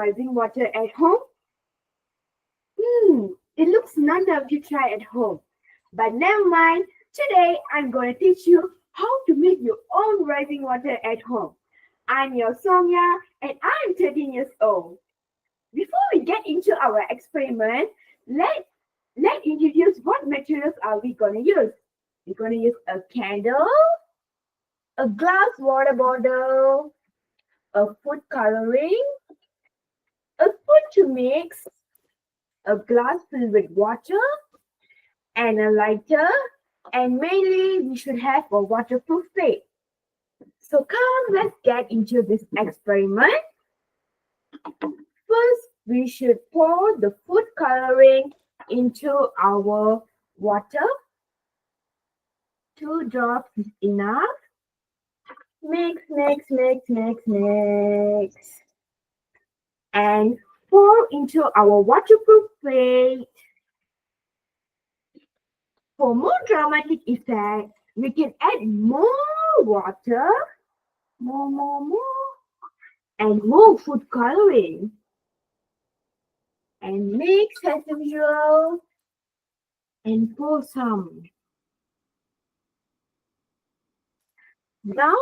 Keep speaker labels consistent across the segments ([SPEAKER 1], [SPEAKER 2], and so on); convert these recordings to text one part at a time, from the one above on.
[SPEAKER 1] rising water at home? It looks none of you try at home. But never mind, today I'm going to teach you how to make your own rising water at home. I'm your Sonia and I'm 13 years old. Before we get into our experiment, let's introduce what materials are we going to use. We're going to use a candle, a glass water bottle, a food coloring, a food to mix, a glass filled with water, and a lighter, and mainly we should have a waterproof plate. So come, let's get into this experiment. First, we should pour the food coloring into our water. 2 drops is enough. Mix. And pour into our waterproof plate. For more dramatic effect, we can add more water, more, and more food coloring. And mix as usual, and pour some. Now,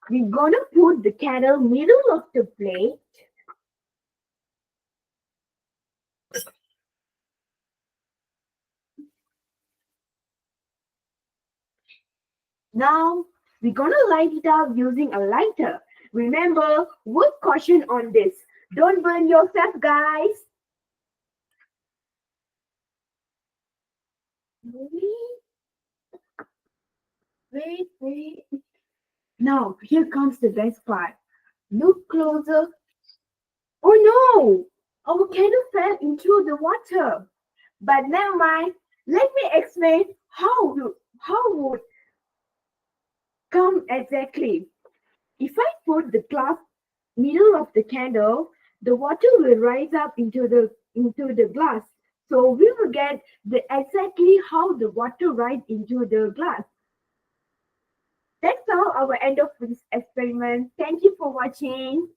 [SPEAKER 1] we're gonna put the candle middle of the plate. Now, we're gonna light it up using a lighter. Remember, word caution on this. Don't burn yourself, guys. Wait. Now, here comes the best part. Look closer. Oh no! Our candle fell into the water. But never mind. Let me explain how would come exactly. If I put the glass middle of the candle, the water will rise up into the glass. So we will get exactly how the water rise into the glass. That's all our end of this experiment. Thank you for watching.